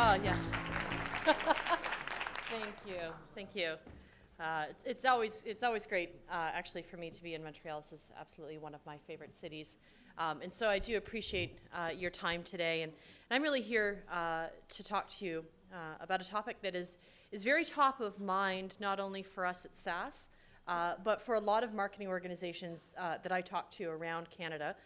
Oh, yes. Thank you. Thank you. It's always great, actually, for me to be in Montreal. This is absolutely one of my favorite cities. And so I do appreciate your time today. And I'm really here to talk to you about a topic that is very top of mind, not only for us at SAS, but for a lot of marketing organizations that I talk to around Canada.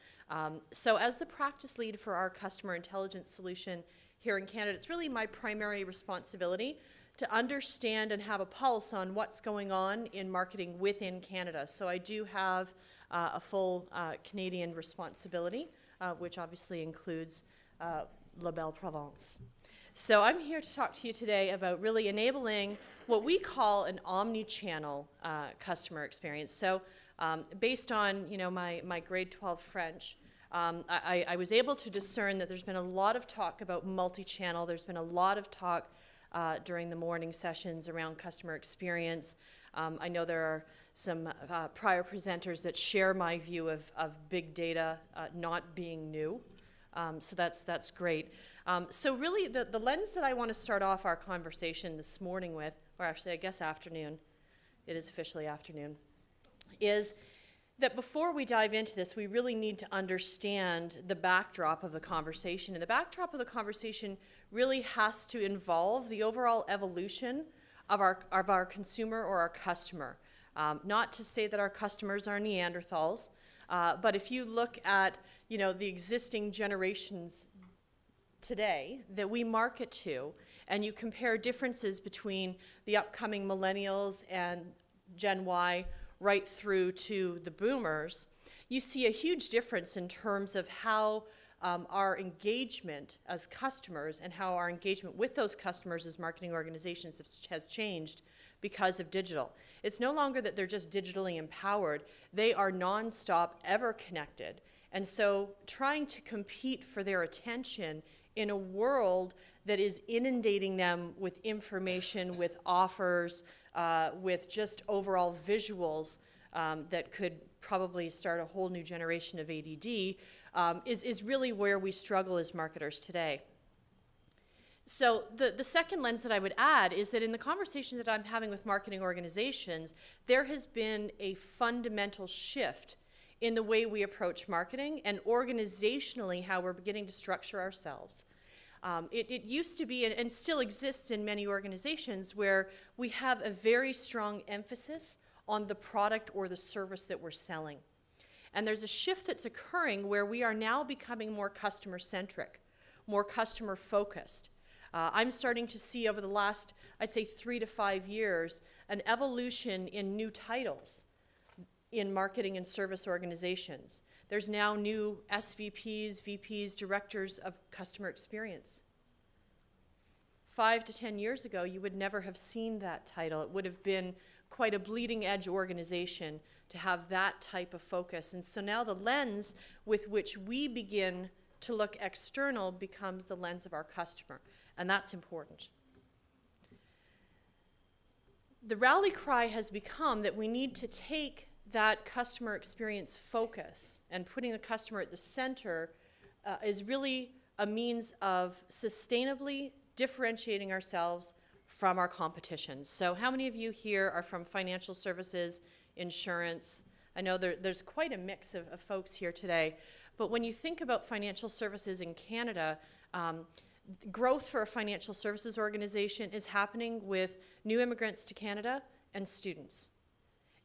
So as the practice lead for our customer intelligence solution here in Canada, it's really my primary responsibility to understand and have a pulse on what's going on in marketing within Canada. So I do have a full Canadian responsibility, which obviously includes La Belle Provence. So I'm here to talk to you today about really enabling what we call an omni-channel customer experience. So based on my grade 12 French, I was able to discern that there's been a lot of talk about multi-channel. There's been a lot of talk during the morning sessions around customer experience. I know there are some prior presenters that share my view of big data not being new. So that's great. So really the lens that I want to start off our conversation this morning with, or actually I guess afternoon, it is officially afternoon, is that before we dive into this, we really need to understand the backdrop of the conversation. And the backdrop of the conversation really has to involve the overall evolution of our consumer or our customer. Not to say that our customers are Neanderthals, but if you look at the existing generations today that we market to, and you compare differences between the upcoming millennials and Gen Y right through to the boomers, you see a huge difference in terms of how our engagement as customers and how our engagement with those customers as marketing organizations has changed because of digital. It's no longer that they're just digitally empowered. They are nonstop, ever connected. And so trying to compete for their attention in a world that is inundating them with information, with offers, with just overall visuals that could probably start a whole new generation of ADD, is really where we struggle as marketers today. So the second lens that I would add is that in the conversation that I'm having with marketing organizations, there has been a fundamental shift in the way we approach marketing and organizationally how we're beginning to structure ourselves. It used to be, and still exists in many organizations, where we have a very strong emphasis on the product or the service that we're selling. And there's a shift that's occurring where we are now becoming more customer-centric, more customer-focused. I'm starting to see over the last, I'd say 3 to 5 years, an evolution in new titles in marketing and service organizations. There's now new SVPs, VPs, directors of customer experience. 5 to 10 years ago, you would never have seen that title. It would have been quite a bleeding edge organization to have that type of focus. And so now the lens with which we begin to look external becomes the lens of our customer, and that's important. The rally cry has become that we need to take that customer experience focus, and putting the customer at the center is really a means of sustainably differentiating ourselves from our competition. So how many of you here are from financial services, insurance? I know there's quite a mix of folks here today, but when you think about financial services in Canada, growth for a financial services organization is happening with new immigrants to Canada and students.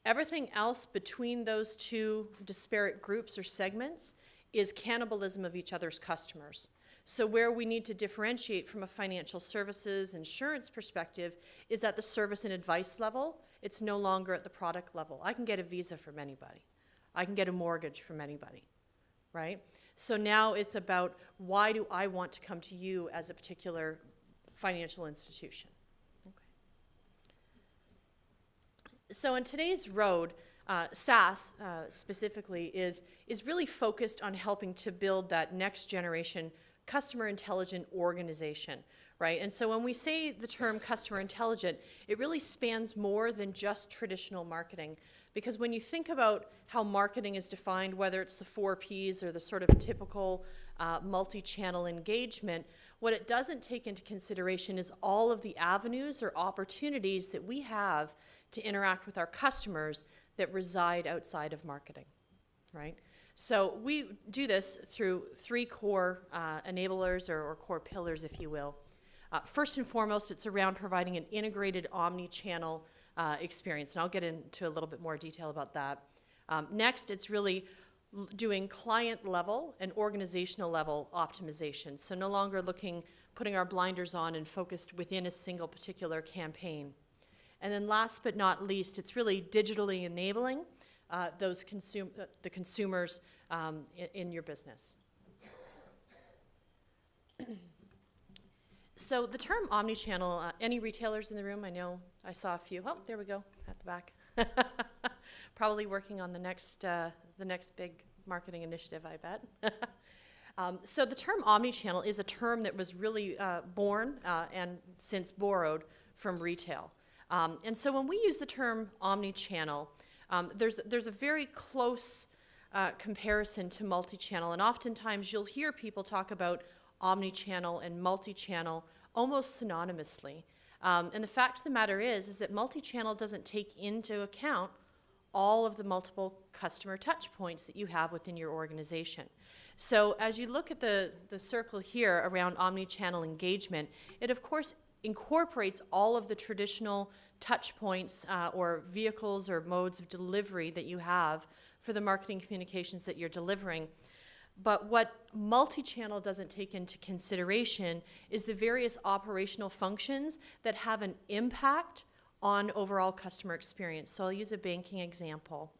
Everything else between those two disparate groups or segments is cannibalism of each other's customers. So where we need to differentiate from a financial services insurance perspective is at the service and advice level. It's no longer at the product level. I can get a visa from anybody. I can get a mortgage from anybody, right? So now it's about, why do I want to come to you as a particular financial institution? So in today's road, SAS specifically is really focused on helping to build that next generation customer intelligent organization, right? And so when we say the term customer intelligent, it really spans more than just traditional marketing. Because when you think about how marketing is defined, whether it's the 4 Ps or the sort of typical multi-channel engagement, What it doesn't take into consideration is all of the avenues or opportunities that we have to interact with our customers that reside outside of marketing, right? So we do this through three core enablers or core pillars, if you will. First and foremost, it's around providing an integrated omni-channel experience, and I'll get into a little bit more detail about that. Next, it's really doing client level and organizational level optimization. So no longer putting our blinders on and focused within a single particular campaign. And then last but not least, it's really digitally enabling the consumers in your business. So the term omnichannel, any retailers in the room? I know I saw a few. Oh, there we go, at the back. Probably working on the next big marketing initiative, I bet. So the term omnichannel is a term that was really born and since borrowed from retail. And so when we use the term omnichannel, there's a very close comparison to multi-channel, and oftentimes you'll hear people talk about omnichannel and multi-channel almost synonymously. And the fact of the matter is that multi-channel doesn't take into account all of the multiple customer touch points that you have within your organization. So as you look at the circle here around omni-channel engagement, it of course incorporates all of the traditional touch points or vehicles or modes of delivery that you have for the marketing communications that you're delivering. But what multi-channel doesn't take into consideration is the various operational functions that have an impact on overall customer experience. So I'll use a banking example.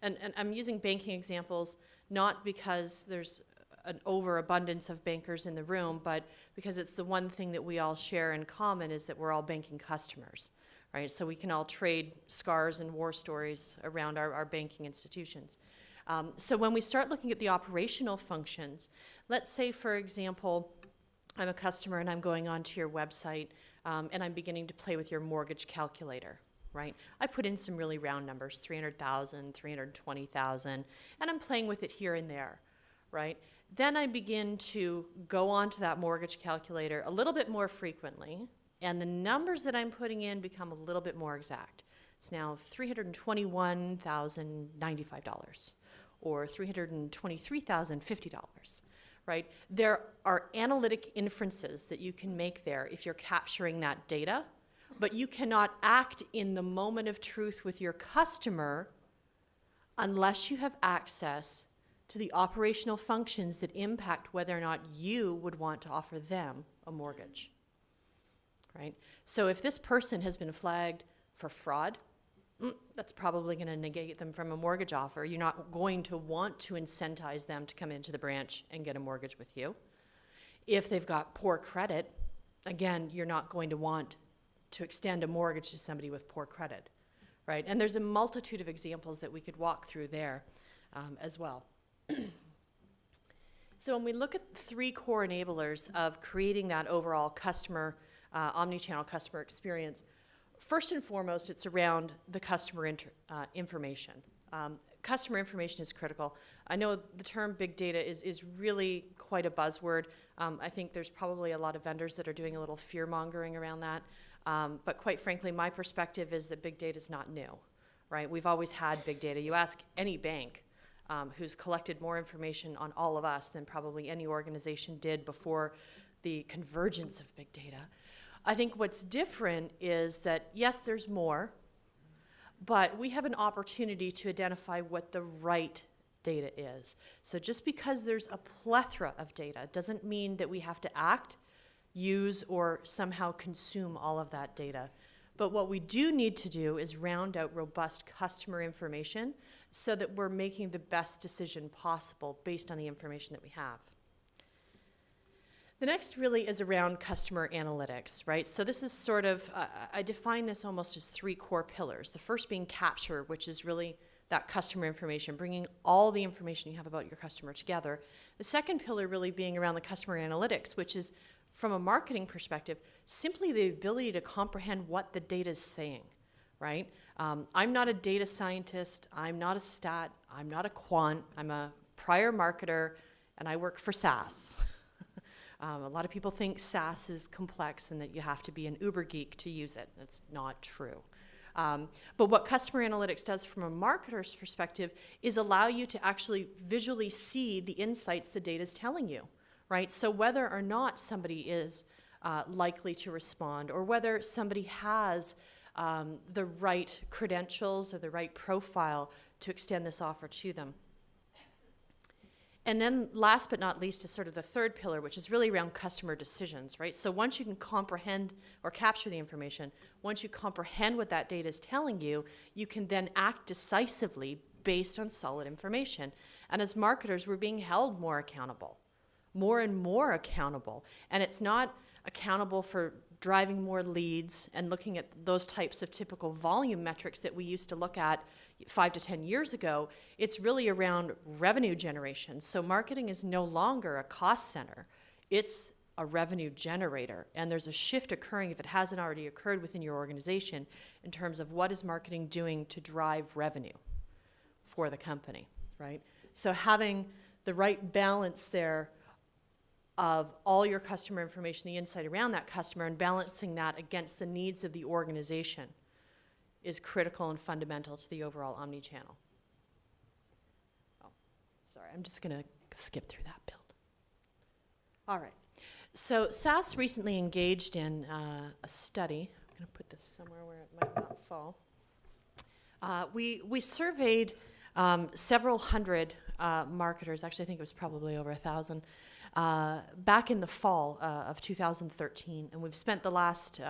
And I'm using banking examples not because there's an overabundance of bankers in the room, but because it's the one thing that we all share in common is that we're all banking customers, right? So we can all trade scars and war stories around our banking institutions. So when we start looking at the operational functions, let's say, for example, I'm a customer and I'm going onto your website and I'm beginning to play with your mortgage calculator, right? I put in some really round numbers, 300,000, 320,000, and I'm playing with it here and there, right? Then I begin to go onto that mortgage calculator a little bit more frequently, and the numbers that I'm putting in become a little bit more exact. It's now $321,095 or $323,050. Right? There are analytic inferences that you can make there if you're capturing that data, but you cannot act in the moment of truth with your customer unless you have access to the operational functions that impact whether or not you would want to offer them a mortgage. Right? So if this person has been flagged for fraud, that's probably going to negate them from a mortgage offer. You're not going to want to incentivize them to come into the branch and get a mortgage with you. If they've got poor credit, again, you're not going to want to extend a mortgage to somebody with poor credit, right? And there's a multitude of examples that we could walk through there as well. So when we look at three core enablers of creating that overall customer, omni-channel customer experience, first and foremost, it's around the customer information. Customer information is critical. I know the term big data is really quite a buzzword. I think there's probably a lot of vendors that are doing a little fear-mongering around that. But quite frankly, my perspective is that big data is not new, right? We've always had big data. You ask any bank who's collected more information on all of us than probably any organization did before the convergence of big data. I think what's different is that, yes, there's more, but we have an opportunity to identify what the right data is. So just because there's a plethora of data doesn't mean that we have to act, use, or somehow consume all of that data. But what we do need to do is round out robust customer information so that we're making the best decision possible based on the information that we have. The next really is around customer analytics, right? So this is sort of, I define this almost as three core pillars. The first being capture, which is really that customer information, bringing all the information you have about your customer together. The second pillar really being around the customer analytics, which is, from a marketing perspective, simply the ability to comprehend what the data is saying, right? I'm not a data scientist, I'm not a stat, I'm not a quant, I'm a prior marketer, and I work for SAS. A lot of people think SAS is complex and that you have to be an uber geek to use it. That's not true. But what customer analytics does from a marketer's perspective is allow you to actually visually see the insights the data is telling you, right? So whether or not somebody is likely to respond, or whether somebody has the right credentials or the right profile to extend this offer to them. And then last but not least is sort of the third pillar, which is really around customer decisions, right? So once you can comprehend or capture the information, once you comprehend what that data is telling you, you can then act decisively based on solid information. And as marketers, we're being held more accountable, more and more accountable. And it's not accountable for driving more leads and looking at those types of typical volume metrics that we used to look at 5 to 10 years ago. It's really around revenue generation. So marketing is no longer a cost center. It's a revenue generator. And there's a shift occurring, if it hasn't already occurred within your organization, in terms of what is marketing doing to drive revenue for the company, right? So having the right balance there of all your customer information, the insight around that customer, and balancing that against the needs of the organization is critical and fundamental to the overall omni-channel. Oh, sorry, I'm just going to skip through that build. All right. So SAS recently engaged in a study. I'm going to put this somewhere where it might not fall. We surveyed several hundred marketers. Actually, I think it was probably over 1,000. Back in the fall of 2013, and we've spent the last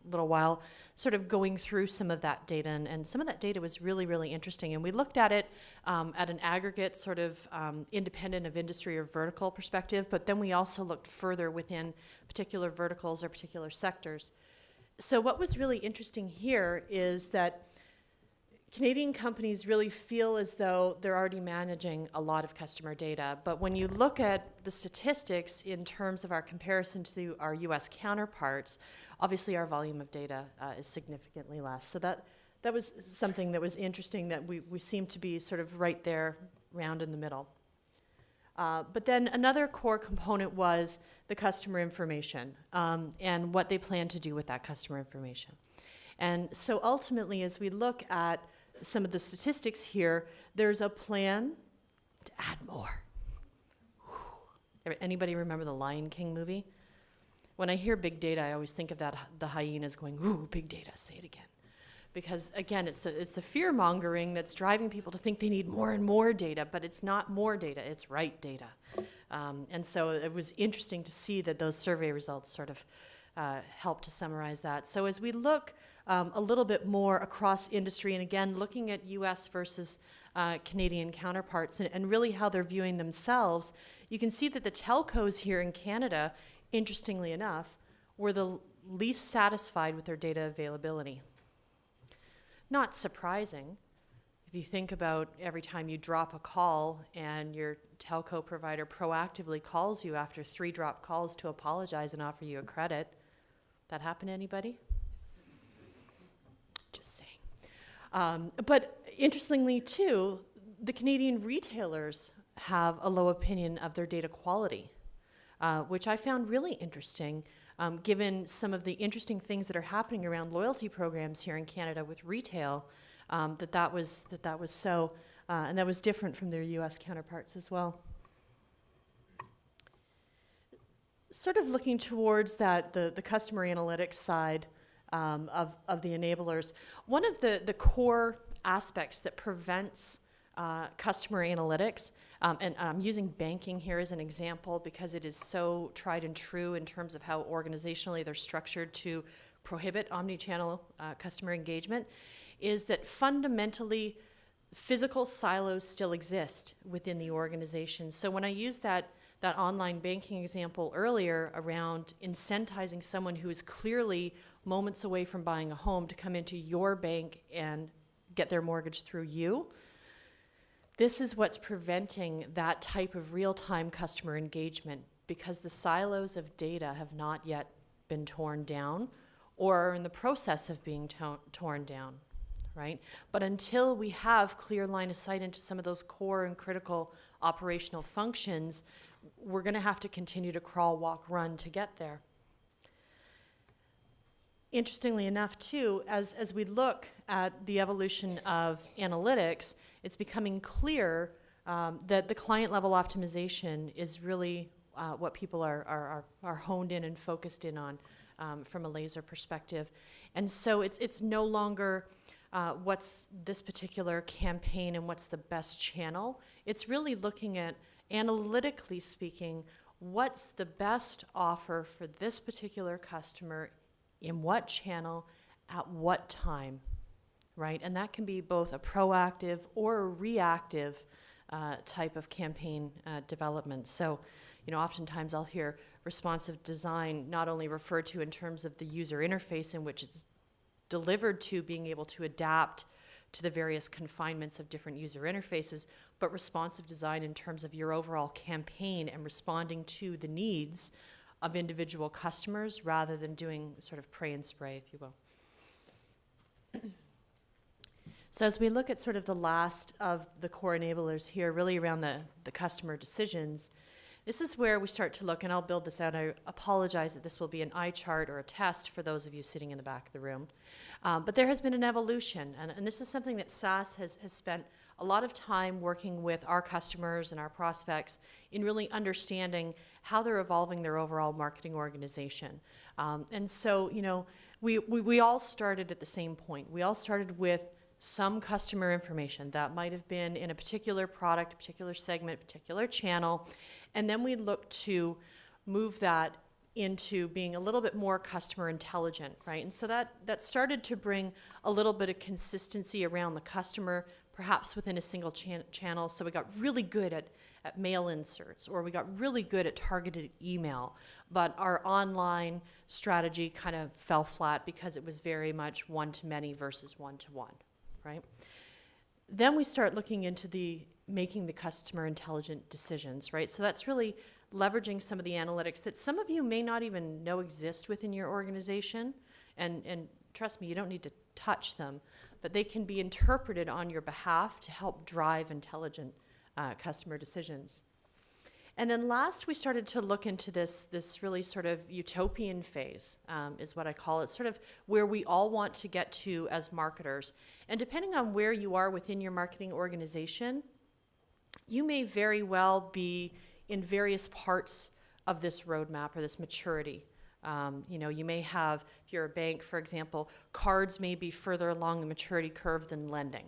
little while sort of going through some of that data, and some of that data was really, really interesting. And we looked at it at an aggregate sort of independent of industry or vertical perspective, but then we also looked further within particular verticals or particular sectors. So what was really interesting here is that Canadian companies really feel as though they're already managing a lot of customer data. But when you look at the statistics in terms of our comparison to our US counterparts, obviously our volume of data is significantly less. So that was something that was interesting, that we seem to be sort of right there, round in the middle. But then another core component was the customer information and what they plan to do with that customer information. And so ultimately, as we look at some of the statistics here, there's a plan to add more. Whew. Anybody remember the Lion King movie? When I hear big data, I always think of that, the hyenas going, ooh, big data, say it again. Because again, it's the fear mongering that's driving people to think they need more and more data, but it's not more data, it's right data. And so it was interesting to see that those survey results sort of helped to summarize that. So as we look a little bit more across industry, and again, looking at US versus Canadian counterparts and really how they're viewing themselves, you can see that the telcos here in Canada, interestingly enough, were the least satisfied with their data availability. Not surprising. If you think about every time you drop a call and your telco provider proactively calls you after 3 dropped calls to apologize and offer you a credit. That happen to anybody? Just saying. But interestingly too, the Canadian retailers have a low opinion of their data quality, which I found really interesting, given some of the interesting things that are happening around loyalty programs here in Canada with retail, that was so, and that was different from their US counterparts as well. Sort of looking towards that, the customer analytics side of the enablers, one of the core aspects that prevents customer analytics, and I'm using banking here as an example because it is so tried and true in terms of how organizationally they're structured to prohibit omni-channel customer engagement, is that fundamentally physical silos still exist within the organization. So when I use that online banking example earlier around incentivizing someone who is clearly moments away from buying a home to come into your bank and get their mortgage through you, this is what's preventing that type of real-time customer engagement, because the silos of data have not yet been torn down or are in the process of being torn down, right? But until we have clear line of sight into some of those core and critical operational functions, we're going to have to continue to crawl, walk, run to get there. Interestingly enough, too, as we look at the evolution of analytics, it's becoming clear that the client-level optimization is really what people are honed in and focused in on from a laser perspective. And so it's no longer what's this particular campaign and what's the best channel. It's really looking at, analytically speaking, what's the best offer for this particular customer, in what channel, at what time, right? And that can be both a proactive or a reactive type of campaign development. So, oftentimes I'll hear responsive design not only referred to in terms of the user interface in which it's delivered to, being able to adapt to the various confinements of different user interfaces, but responsive design in terms of your overall campaign and responding to the needs of individual customers rather than doing sort of pray and spray, if you will. So as we look at sort of the last of the core enablers here, really around the customer decisions, this is where we start to look, and I'll build this out. I apologize that this will be an eye chart or a test for those of you sitting in the back of the room. But there has been an evolution, and this is something that SAS has spent a lot of time working with our customers and our prospects in really understanding how they're evolving their overall marketing organization. And so, we all started at the same point. We all started with some customer information that might have been in a particular product, a particular segment, particular channel, and then we looked to move that into being a little bit more customer intelligent, right? And so that started to bring a little bit of consistency around the customer, perhaps within a single channel. So we got really good at mail inserts, or we got really good at targeted email, but our online strategy kind of fell flat because it was very much one-to-many versus one-to-one, right? Then we start looking into making the customer intelligent decisions, right? So that's really leveraging some of the analytics that some of you may not even know exist within your organization. And trust me, you don't need to touch them, but they can be interpreted on your behalf to help drive intelligent customer decisions. And then last, we started to look into this really sort of utopian phase, is what I call it, sort of where we all want to get to as marketers. And depending on where you are within your marketing organization, you may very well be in various parts of this roadmap or this maturity. You may have, if you're a bank, for example, cards may be further along the maturity curve than lending.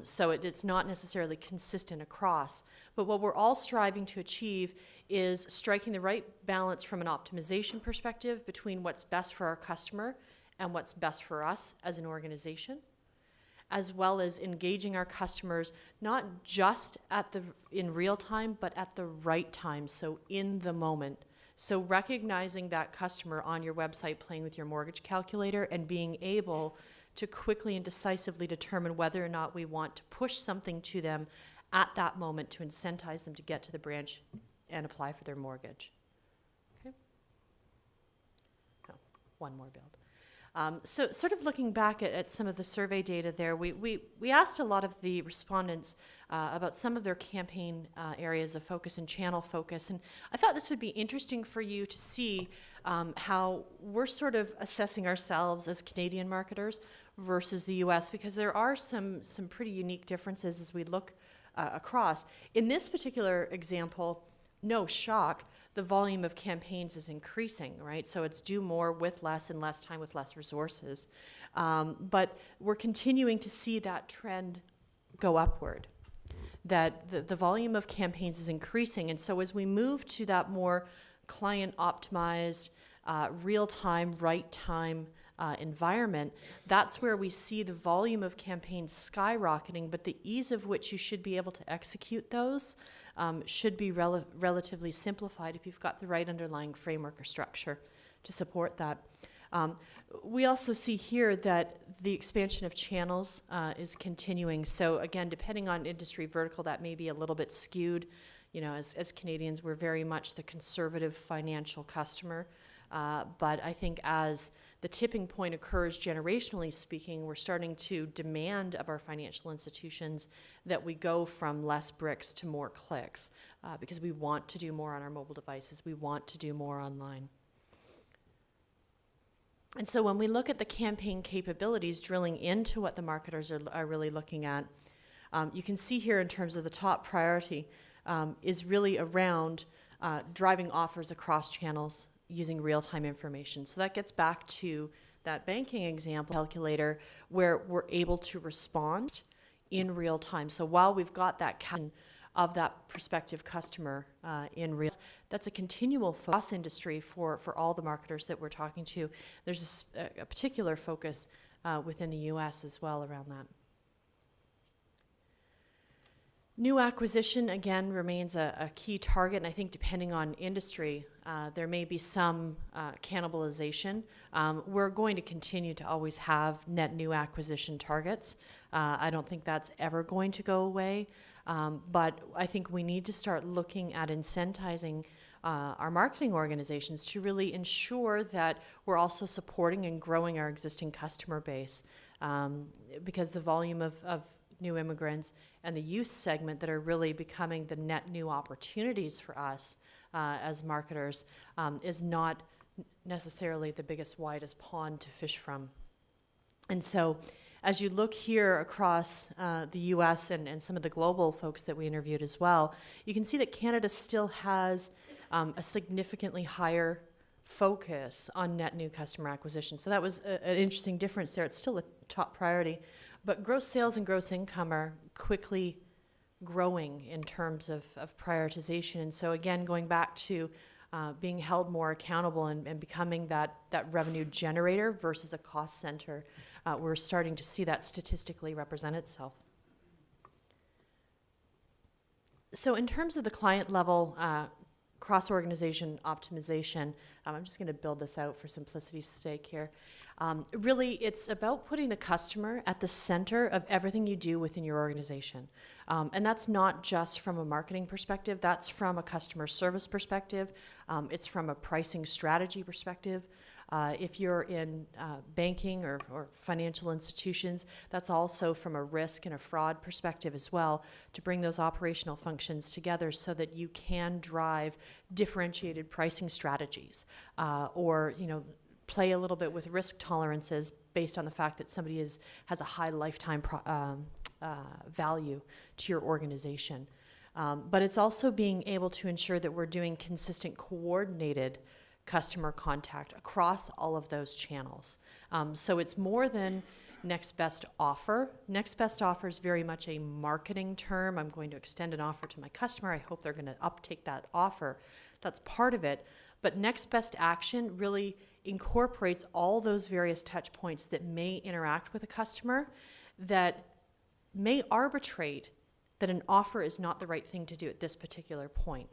So it's not necessarily consistent across. But what we're all striving to achieve is striking the right balance from an optimization perspective between what's best for our customer and what's best for us as an organization, as well as engaging our customers not just in real time, but at the right time, so in the moment. So recognizing that customer on your website playing with your mortgage calculator and being able to quickly and decisively determine whether or not we want to push something to them at that moment to incentivize them to get to the branch and apply for their mortgage. Okay. Oh, one more build. So sort of looking back at some of the survey data there, we asked a lot of the respondents about some of their campaign areas of focus and channel focus. And I thought this would be interesting for you to see how we're sort of assessing ourselves as Canadian marketers versus the US, because there are some pretty unique differences as we look across. In this particular example, no shock, the volume of campaigns is increasing, right? So it's do more with less and less time with less resources. But we're continuing to see that trend go upward, that the volume of campaigns is increasing. And so as we move to that more client-optimized, real-time, right-time environment, that's where we see the volume of campaigns skyrocketing, but the ease of which you should be able to execute those should be relatively simplified if you've got the right underlying framework or structure to support that. We also see here that the expansion of channels is continuing. So again, depending on industry vertical, that may be a little bit skewed. As Canadians, we're very much the conservative financial customer. But I think as the tipping point occurs generationally speaking. We're starting to demand of our financial institutions that we go from less bricks to more clicks because we want to do more on our mobile devices. We want to do more online. And so when we look at the campaign capabilities, drilling into what the marketers are really looking at, you can see here in terms of the top priority is really around driving offers across channels using real-time information. So that gets back to that banking example calculator where we're able to respond in real time. So while we've got that of that prospective customer in real, that's a continual focus industry for all the marketers that we're talking to. There's a particular focus within the US as well around that. New acquisition, again, remains a key target, and I think depending on industry, there may be some cannibalization. We're going to continue to always have net new acquisition targets. I don't think that's ever going to go away, but I think we need to start looking at incentivizing our marketing organizations to really ensure that we're also supporting and growing our existing customer base, because the volume of new immigrants and the youth segment that are really becoming the net new opportunities for us as marketers is not necessarily the biggest, widest pond to fish from. And so as you look here across the US and some of the global folks that we interviewed as well, you can see that Canada still has a significantly higher focus on net new customer acquisition. So that was an interesting difference there. It's still a top priority. But gross sales and gross income are quickly growing in terms of prioritization. And so again, going back to being held more accountable and becoming that revenue generator versus a cost center, we're starting to see that statistically represent itself. So in terms of the client level cross-organization optimization, I'm just going to build this out for simplicity's sake here. Really, it's about putting the customer at the center of everything you do within your organization. And that's not just from a marketing perspective, that's from a customer service perspective, it's from a pricing strategy perspective. If you're in banking or financial institutions, that's also from a risk and a fraud perspective as well, to bring those operational functions together so that you can drive differentiated pricing strategies or, play a little bit with risk tolerances based on the fact that somebody has a high lifetime value to your organization. But it's also being able to ensure that we're doing consistent, coordinated customer contact across all of those channels. So it's more than next best offer. Next best offer is very much a marketing term. I'm going to extend an offer to my customer. I hope they're going to uptake that offer. That's part of it. But next best action really incorporates all those various touch points that may interact with a customer that may arbitrate that an offer is not the right thing to do at this particular point,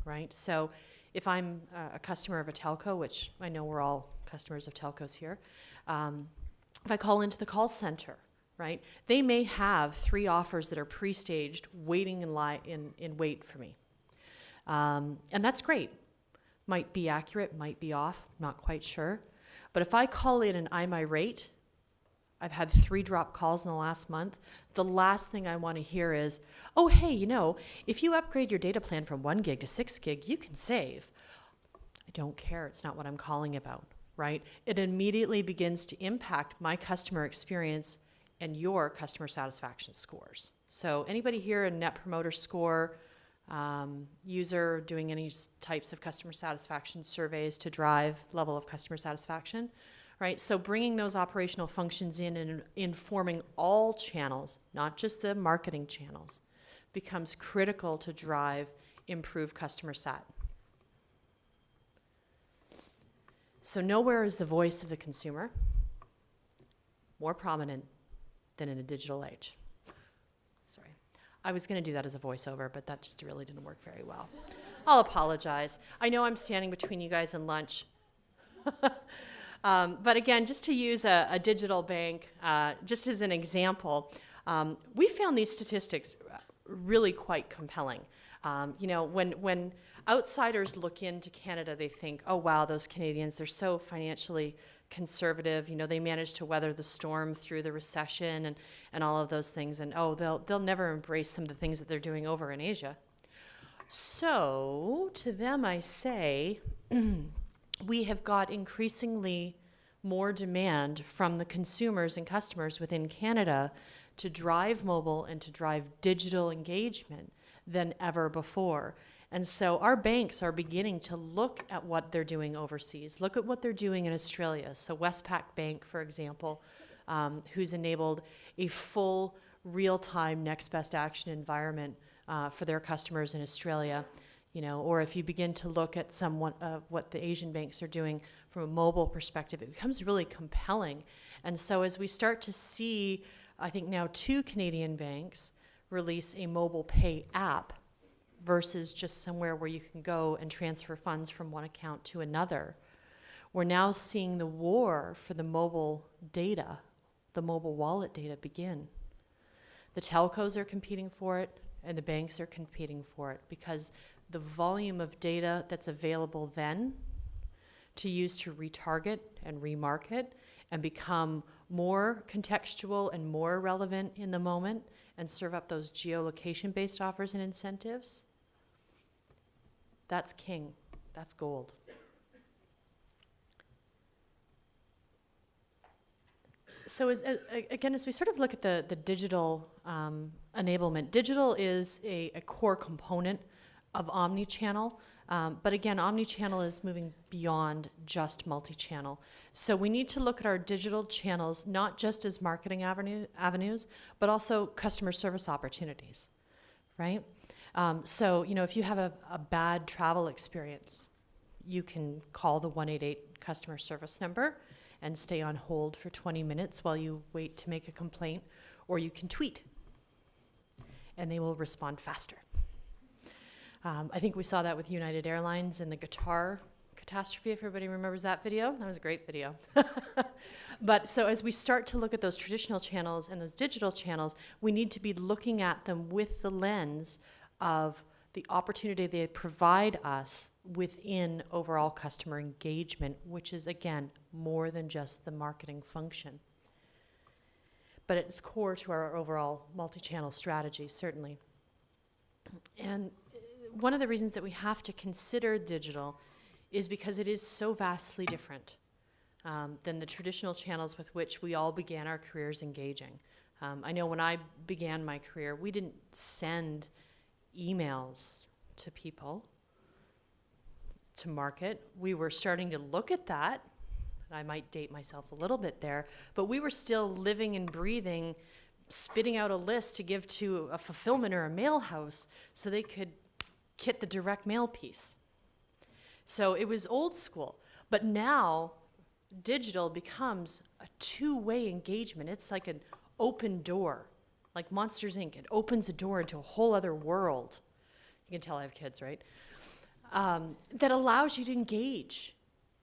right? So if I'm a customer of a telco, which I know we're all customers of telcos here, if I call into the call center, right, they may have 3 offers that are pre-staged waiting in wait for me. And that's great. Might be accurate, might be off, not quite sure. But if I call in and I'm irate, I've had 3 drop calls in the last month, the last thing I want to hear is, oh, hey, if you upgrade your data plan from 1 gig to 6 gig, you can save. I don't care. It's not what I'm calling about, right? It immediately begins to impact my customer experience and your customer satisfaction scores. So anybody here a Net Promoter Score user doing any types of customer satisfaction surveys to drive level of customer satisfaction, right? So bringing those operational functions in and informing all channels, not just the marketing channels, becomes critical to drive improved customer sat. So nowhere is the voice of the consumer more prominent than in the digital age. Sorry. I was going to do that as a voiceover, but that just really didn't work very well. I'll apologize. I know I'm standing between you guys and lunch. But again, just to use a digital bank, just as an example, we found these statistics really quite compelling. When outsiders look into Canada, they think, oh, wow, those Canadians, they're so financially conservative. You know, they managed to weather the storm through the recession and all of those things. And they'll never embrace some of the things that they're doing over in Asia. So to them, I say, we have got increasingly more demand from the consumers and customers within Canada to drive mobile and to drive digital engagement than ever before. And so our banks are beginning to look at what they're doing overseas, look at what they're doing in Australia. So Westpac Bank, for example, who's enabled a full real-time next best action environment for their customers in Australia. You know, or if you begin to look at somewhat of what the Asian banks are doing from a mobile perspective, it becomes really compelling. And so as we start to see, I think now 2 Canadian banks release a mobile pay app versus just somewhere where you can go and transfer funds from one account to another, we're now seeing the war for the mobile data, the mobile wallet data begin. The telcos are competing for it, and the banks are competing for it, because the volume of data that's available then to use to retarget and remarket and become more contextual and more relevant in the moment and serve up those geolocation-based offers and incentives, that's king, that's gold. So as we sort of look at the digital enablement, digital is a core component of omni-channel, but again, omni-channel is moving beyond just multi-channel. So we need to look at our digital channels not just as marketing avenues, but also customer service opportunities, right? So, you know, if you have a bad travel experience, you can call the 188 customer service number and stay on hold for 20 minutes while you wait to make a complaint, or you can tweet, and they will respond faster. I think we saw that with United Airlines and the guitar catastrophe, if everybody remembers that video. That was a great video. But so as we start to look at those traditional channels and those digital channels, we need to be looking at them with the lens of the opportunity they provide us within overall customer engagement, which is, again, more than just the marketing function. But it's core to our overall multi-channel strategy, certainly. And one of the reasons that we have to consider digital is because it is so vastly different than the traditional channels with which we all began our careers engaging. I know when I began my career, we didn't send emails to people to market. We were starting to look at that. I might date myself a little bit there, but we were still living and breathing, spitting out a list to give to a fulfillment or a mail house so they could kit the direct mail piece. So it was old school, but now digital becomes a two-way engagement. It's like an open door, like Monsters, Inc. It opens a door into a whole other world. You can tell I have kids, right? That allows you to engage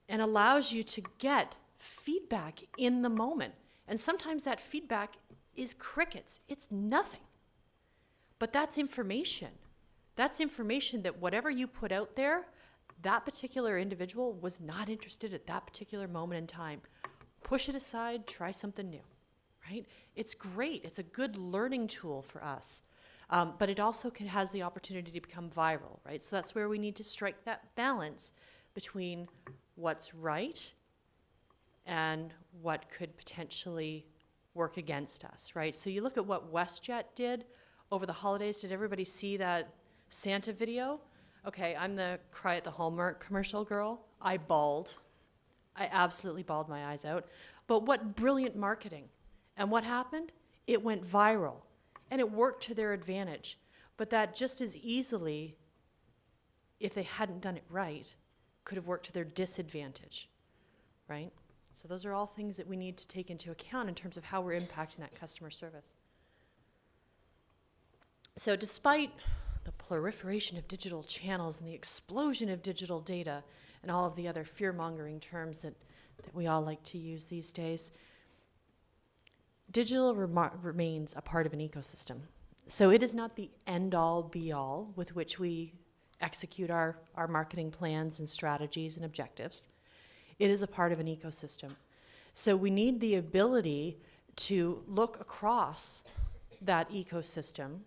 and allows you to get feedback in the moment. And sometimes that feedback is crickets. It's nothing. But that's information. That's information that whatever you put out there, that particular individual was not interested at that particular moment in time. Push it aside, try something new, right? It's great. It's a good learning tool for us. But it also has the opportunity to become viral, right? So that's where we need to strike that balance between what's right and what could potentially work against us, right? So you look at what WestJet did over the holidays. Did everybody see that Santa video? Okay, I'm the Cry at the Hallmark commercial girl. I bawled. I absolutely bawled my eyes out. But what brilliant marketing. And what happened? It went viral. And it worked to their advantage. But that just as easily, if they hadn't done it right, could have worked to their disadvantage, right? So those are all things that we need to take into account in terms of how we're impacting that customer service. So despite the proliferation of digital channels and the explosion of digital data and all of the other fear-mongering terms that we all like to use these days, digital remains a part of an ecosystem. So it is not the end-all, be-all with which we execute our marketing plans and strategies and objectives. It is a part of an ecosystem. So we need the ability to look across that ecosystem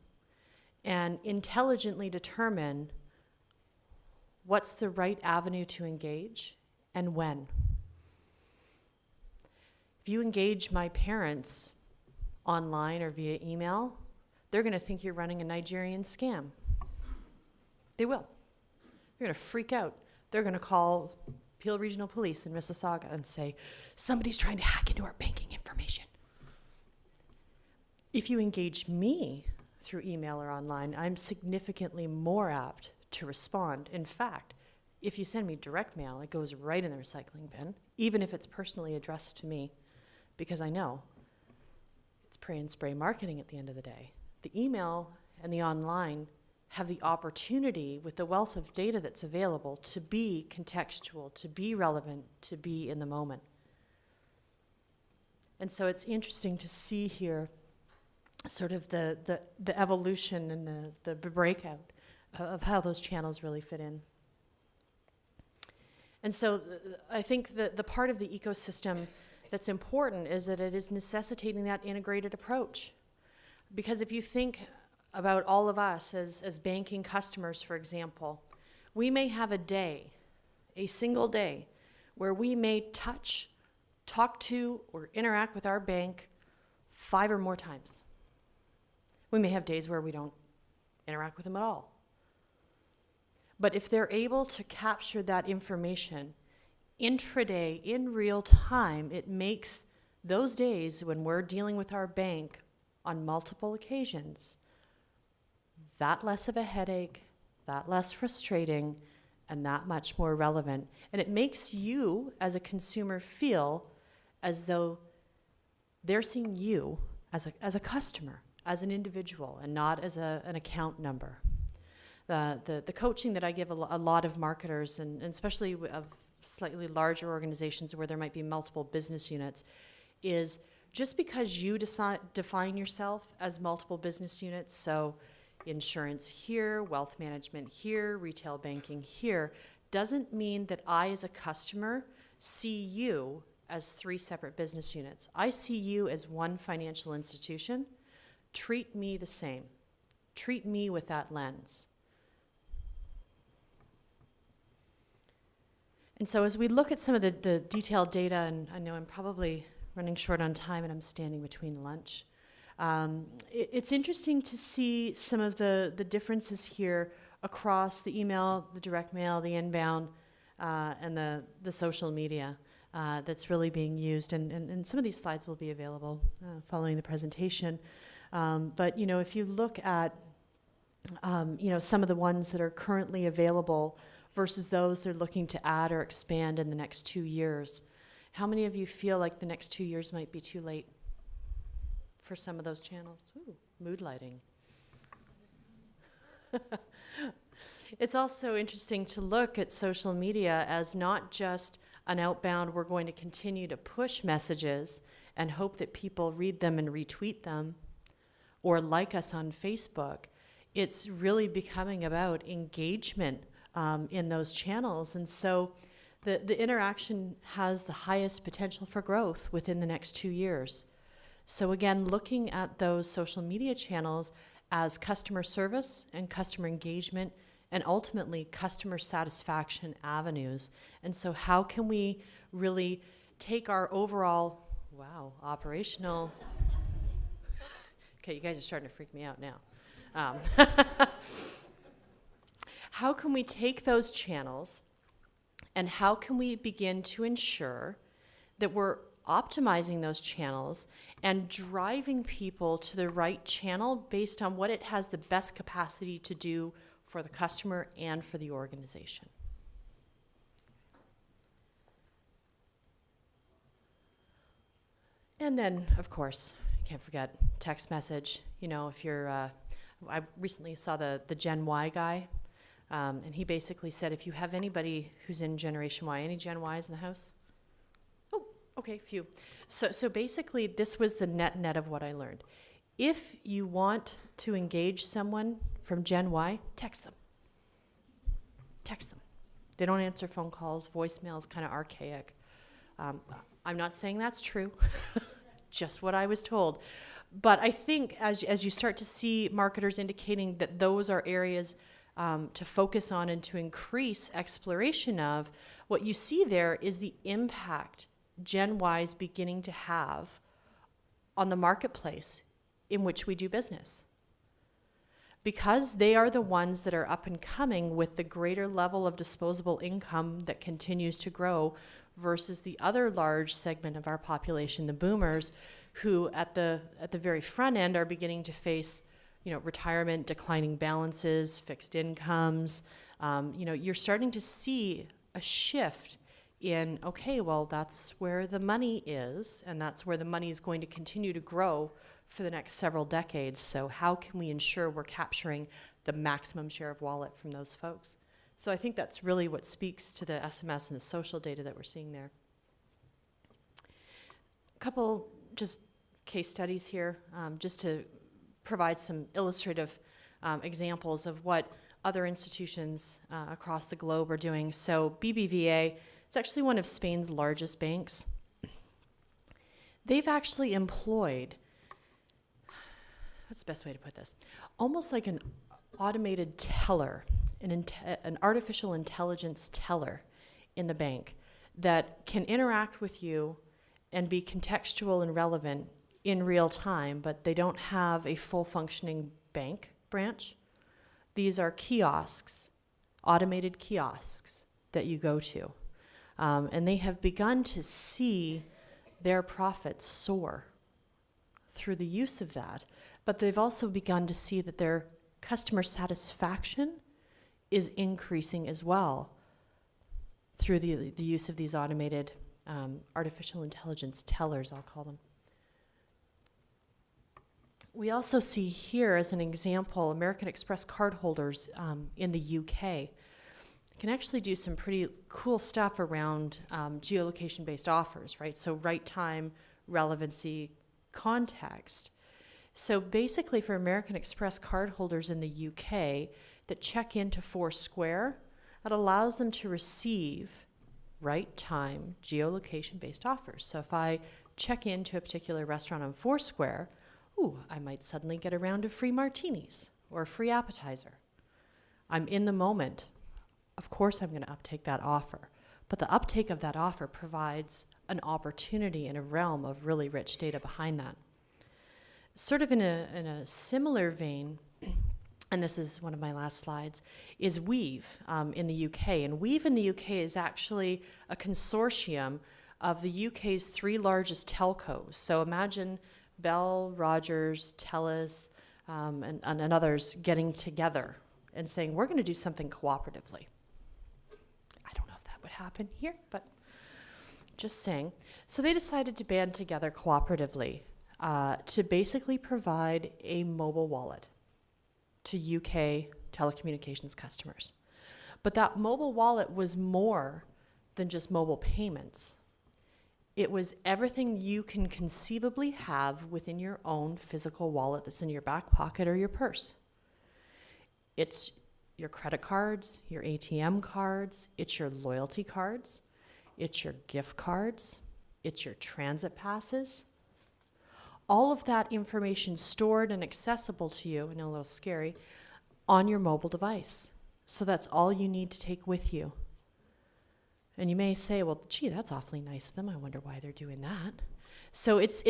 and intelligently determine what's the right avenue to engage and when. If you engage my parents online or via email, they're going to think you're running a Nigerian scam. They will. They're going to freak out. They're going to call Peel Regional Police in Mississauga and say, somebody's trying to hack into our banking information. If you engage me through email or online, I'm significantly more apt to respond. In fact, if you send me direct mail, it goes right in the recycling bin, even if it's personally addressed to me, because I know it's pray and spray marketing at the end of the day. The email and the online have the opportunity, with the wealth of data that's available, to be contextual, to be relevant, to be in the moment. And so it's interesting to see here sort of the evolution and the breakout of how those channels really fit in. And so I think that the part of the ecosystem that's important is that it is necessitating that integrated approach. Because if you think about all of us as banking customers, for example, we may have a day, a single day, where we may touch, talk to, or interact with our bank 5 or more times. We may have days where we don't interact with them at all. But if they're able to capture that information intraday, in real time, it makes those days when we're dealing with our bank on multiple occasions that less of a headache, that less frustrating, and that much more relevant. And it makes you, as a consumer, feel as though they're seeing you as a customer, as an individual, and not as an account number. The coaching that I give a lot of marketers, and especially of slightly larger organizations where there might be multiple business units, is just because you define yourself as multiple business units, so insurance here, wealth management here, retail banking here, doesn't mean that I, as a customer, see you as 3 separate business units. I see you as one financial institution. Treat me the same. Treat me with that lens. And so as we look at some of the detailed data, and I know I'm probably running short on time and I'm standing between lunch, it's interesting to see some of the differences here across the email, the direct mail, the inbound, and the social media that's really being used. And some of these slides will be available following the presentation. But, you know, if you look at, you know, some of the ones that are currently available versus those they're looking to add or expand in the next 2 years, how many of you feel like the next 2 years might be too late for some of those channels? Ooh, mood lighting. It's also interesting to look at social media as not just an outbound, we're going to continue to push messages and hope that people read them and retweet them or like us on Facebook. It's really becoming about engagement in those channels. And so the interaction has the highest potential for growth within the next 2 years. So again, looking at those social media channels as customer service and customer engagement and ultimately customer satisfaction avenues. And so how can we really take our overall, operational, okay, you guys are starting to freak me out now. How can we take those channels and how can we begin to ensure that we're optimizing those channels and driving people to the right channel based on what it has the best capacity to do for the customer and for the organization? And then, of course, you can't forget text message. You know, if you're, I recently saw the Gen Y guy, and he basically said, if you have anybody who's in Generation Y, any Gen Ys in the house? Oh, okay, few. So basically, this was the net of what I learned. If you want to engage someone from Gen Y, text them. Text them. They don't answer phone calls. Voicemail is kind of archaic. I'm not saying that's true, just what I was told. But I think as you start to see marketers indicating that those are areas to focus on and to increase exploration of, what you see there is the impact Gen Y is beginning to have on the marketplace in which we do business. Because they are the ones that are up and coming with the greater level of disposable income that continues to grow versus the other large segment of our population, the boomers, who at the very front end are beginning to face, retirement, declining balances, fixed incomes. You're starting to see a shift in, okay, well, that's where the money is, and that's where the money is going to continue to grow for the next several decades. So how can we ensure we're capturing the maximum share of wallet from those folks? So I think that's really what speaks to the SMS and the social data that we're seeing there. A couple just case studies here, just to provide some illustrative examples of what other institutions across the globe are doing. So BBVA, it's actually one of Spain's largest banks. They've actually employed, what's the best way to put this? Almost like an automated teller, an artificial intelligence teller in the bank that can interact with you and be contextual and relevant in real time, but they don't have a full functioning bank branch. These are kiosks, automated kiosks that you go to. And they have begun to see their profits soar through the use of that. But they've also begun to see that their customer satisfaction is increasing as well through the use of these automated artificial intelligence tellers, I'll call them. We also see here, as an example, American Express cardholders in the UK can actually do some pretty cool stuff around geolocation-based offers, right? So right time, relevancy, context. So basically for American Express cardholders in the UK that check into Foursquare, it allows them to receive right time, geolocation-based offers. So if I check into a particular restaurant on Foursquare, I might suddenly get a round of free martinis or a free appetizer. I'm in the moment. Of course I'm going to uptake that offer. But the uptake of that offer provides an opportunity in a realm of really rich data behind that. Sort of in a similar vein, and this is one of my last slides, is Weave in the UK. And Weave in the UK is actually a consortium of the UK's 3 largest telcos. So imagine Bell, Rogers, TELUS, and others getting together and saying, we're going to do something cooperatively. I don't know if that would happen here, but just saying. So they decided to band together cooperatively to basically provide a mobile wallet to UK telecommunications customers. But that mobile wallet was more than just mobile payments. It was everything you can conceivably have within your own physical wallet that's in your back pocket or your purse. It's your credit cards, your ATM cards, it's your loyalty cards, it's your gift cards, it's your transit passes. All of that information stored and accessible to you, I know a little scary, on your mobile device. So that's all you need to take with you. And you may say, well, gee, that's awfully nice of them. I wonder why they're doing that. So it's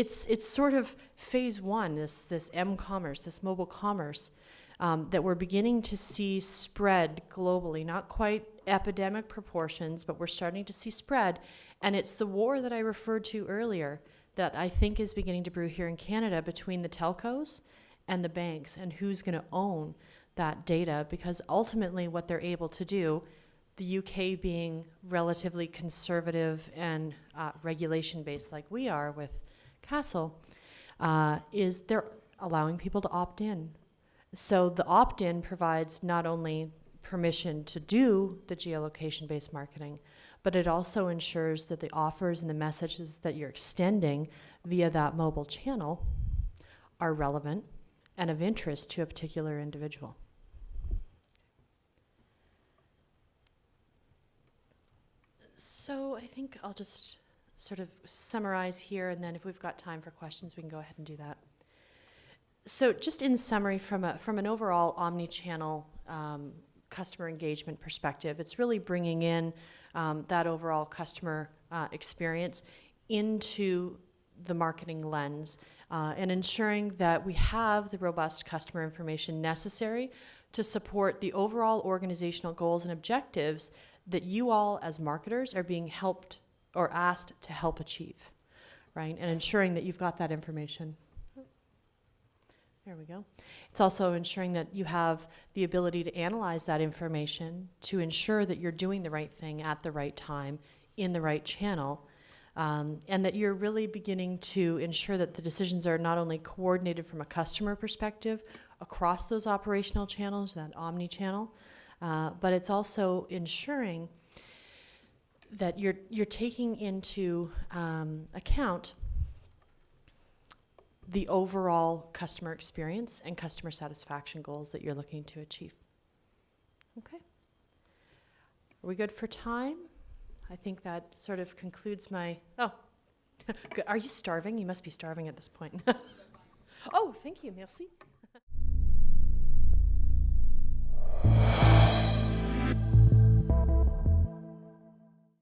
sort of phase one, this m-commerce, this mobile commerce that we're beginning to see spread globally. Not quite epidemic proportions, but we're starting to see spread. And it's the war that I referred to earlier that I think is beginning to brew here in Canada between the telcos and the banks, and who's going to own that data, because ultimately what they're able to do, the UK being relatively conservative and regulation-based like we are with Castle, is they're allowing people to opt in. So the opt-in provides not only permission to do the geolocation-based marketing, but it also ensures that the offers and the messages that you're extending via that mobile channel are relevant and of interest to a particular individual. So I think I'll just sort of summarize here, and then if we've got time for questions, we can go ahead and do that. So just in summary, from an overall omni-channel customer engagement perspective, it's really bringing in that overall customer experience into the marketing lens and ensuring that we have the robust customer information necessary to support the overall organizational goals and objectives that you all as marketers are being helped or asked to help achieve, right? And ensuring that you've got that information. There we go. It's also ensuring that you have the ability to analyze that information to ensure that you're doing the right thing at the right time in the right channel, and that you're really beginning to ensure that the decisions are not only coordinated from a customer perspective across those operational channels, that omni-channel, but it's also ensuring that you're taking into account the overall customer experience and customer satisfaction goals that you're looking to achieve. Okay. Are we good for time? I think that sort of concludes my, oh, are you starving? You must be starving at this point. Oh, thank you, merci.